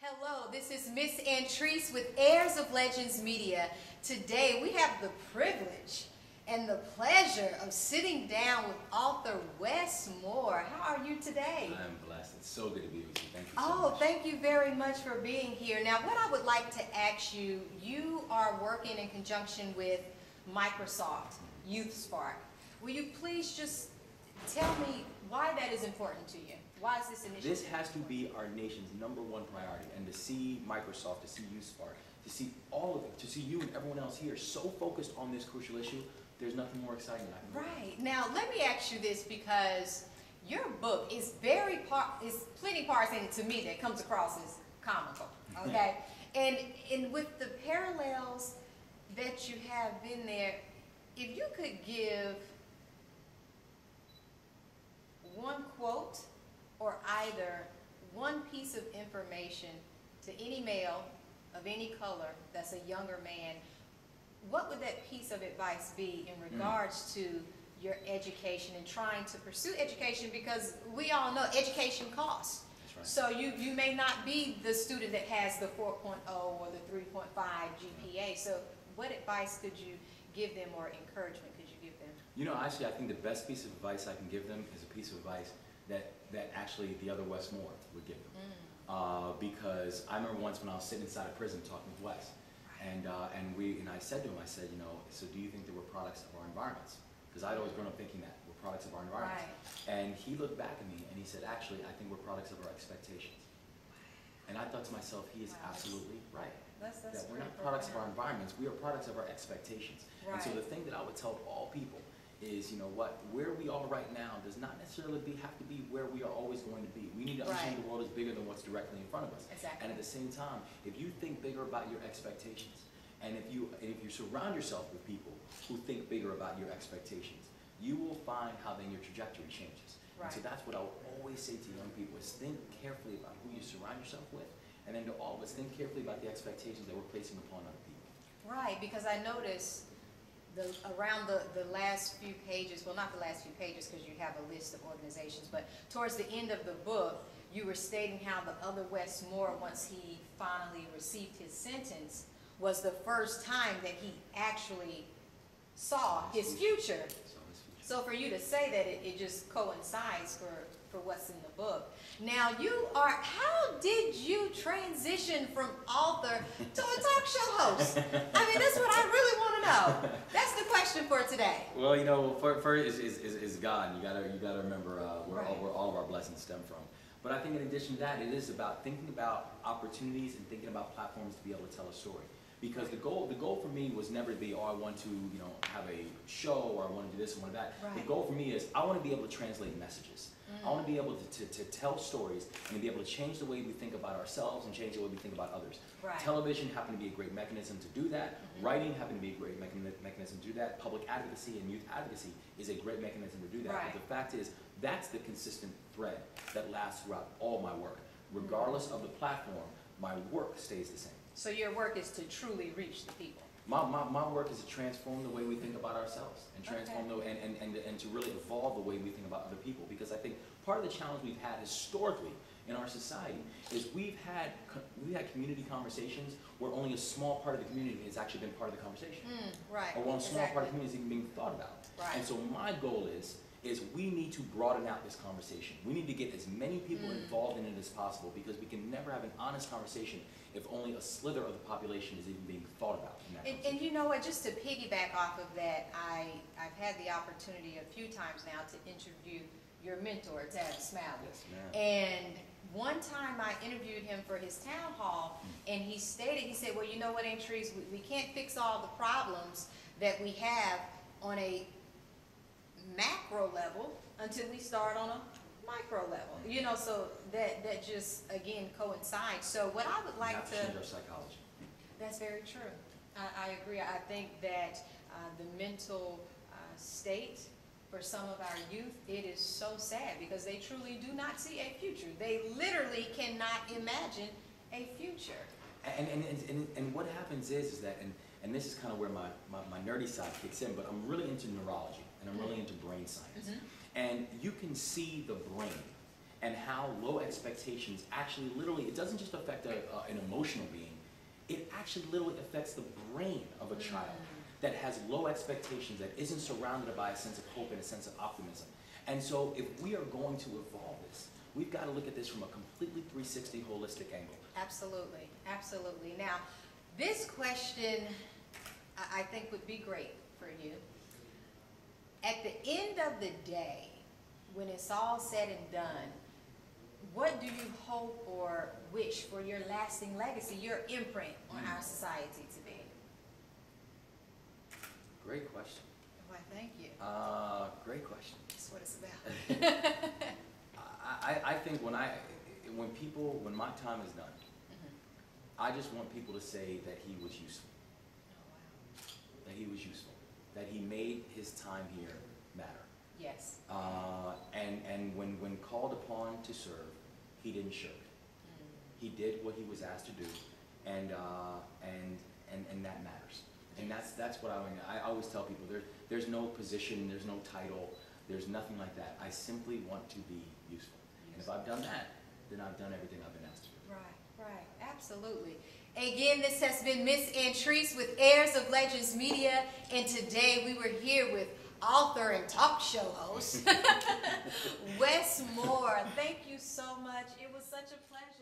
Hello, this is Ms.Antriece with Heirs of Legends Media. Today we have the privilege and the pleasure of sitting down with author Wes Moore. How are you today? I'm blessed. It's so good to be with you. Thank you so much. Thank you very much for being here. Now, what I would like to ask you, you are working in conjunction with Microsoft, YouthSpark. Will you please just tell me why that is important to you? Why is this initiative? This has to be our nation's #1 priority, and to see Microsoft, to see YouthSpark, to see all of it, to see you and everyone else here so focused on this crucial issue, there's nothing more exciting than I can do. Right. Now, let me ask you this, because your book is plenty partisan to me that comes across as comical, okay? and with the parallels that you have in there, if you could give one quote or either one piece of information to any male of any color that's a younger man, what would that piece of advice be in regards to your education and trying to pursue education? Because we all know education costs. That's right. So you may not be the student that has the 4.0 or the 3.5 GPA. So what advice could you give them, or encouragement could you give them? You know, actually, I think the best piece of advice I can give them is a piece of advice that actually the other Wes Moore would give them. Because I remember once when I was sitting inside a prison talking with Wes, and I said to him, I said, you know, so do you think that we're products of our environments? Because I'd always grown up thinking that we're products of our environments. Right. And he looked back at me and he said, actually, I think we're products of our expectations. And I thought to myself, he is absolutely right. That's that we're not products of our environments, we are products of our expectations. Right. And so the thing that I would tell all people is, you know what, where we are right now does not necessarily have to be where we are always going to be. We need to understand the world is bigger than what's directly in front of us. Exactly. And at the same time, if you think bigger about your expectations, and if you surround yourself with people who think bigger about your expectations, you will find how then your trajectory changes. Right. And so that's what I would always say to young people is think carefully about who you surround yourself with, and then to all of us, think carefully about the expectations that we're placing upon other people. Right, because I noticed around the last few pages, well, not the last few pages because you have a list of organizations, but towards the end of the book, you were stating how the other Wes Moore, once he finally received his sentence, was the first time that he actually saw his future. So for you to say that, it just coincides for what's in the book. Now how did you transition from author to a talk show host? I mean, that's what I really want to know. That's the question for today. Well, you know, first is God. You gotta remember where all of our blessings stem from. But I think in addition to that, it is about thinking about opportunities and thinking about platforms to be able to tell a story. Because the goal for me was never to be, oh, I want to, you know, have a show, or I want to do this and want to do that. Right. The goal for me is I want to be able to translate messages. I want to be able to tell stories and to be able to change the way we think about ourselves and change the way we think about others. Right. Television happened to be a great mechanism to do that. Writing happened to be a great mechanism to do that. Public advocacy and youth advocacy is a great mechanism to do that. Right. But the fact is, that's the consistent thread that lasts throughout all my work. Regardless of the platform, my work stays the same. So your work is to truly reach the people. My work is to transform the way we think about ourselves and transform and to really evolve the way we think about other people. Because I think part of the challenge we've had historically in our society is we've had community conversations where only a small part of the community has actually been part of the conversation. Right. Or one small part of the community is even being thought about. Right. And so my goal is we need to broaden out this conversation. We need to get as many people involved in it as possible, because we can never have an honest conversation if only a slither of the population is even being thought about in that conversation. And you know what, just to piggyback off of that, I've had the opportunity a few times now to interview your mentor, Ted Smalley. Yes, ma'am. And one time I interviewed him for his town hall, and he said, well, you know what, Antriece, we can't fix all the problems that we have on a macro level until we start on a micro level. You know, so that just, again, coincides. So what I would like to change our psychology. That's very true. I agree. I think that the mental state for some of our youth, it is so sad, because they truly do not see a future. They literally cannot imagine a future. And what happens is that, and this is kind of where my nerdy side kicks in, but I'm really into neurology, and I'm really into brain science. And you can see the brain and how low expectations actually literally, it doesn't just affect an emotional being, it actually literally affects the brain of a child that has low expectations, that isn't surrounded by a sense of hope and a sense of optimism. And so if we are going to evolve this, we've got to look at this from a completely 360 holistic angle. Absolutely, absolutely. Now, this question I think would be great for you. At the end of the day, when it's all said and done, what do you hope or wish for your lasting legacy, your imprint on our society to be? Great question. Why, thank you. Great question. That's what it's about. I think when my time is done, I just want people to say that he was useful. Oh, wow. That he was useful. That he made his time here matter. Yes. And when called upon to serve, he didn't shirk. He did what he was asked to do, and that matters. And that's what I always tell people. There's no position, there's no title, there's nothing like that. I simply want to be useful. And if I've done that, then I've done everything I've been asked to do. Right, absolutely. Again, this has been Ms.Antriece with Heirs of Legends Media, and today we were here with author and talk show host, Wes Moore. Thank you so much. It was such a pleasure.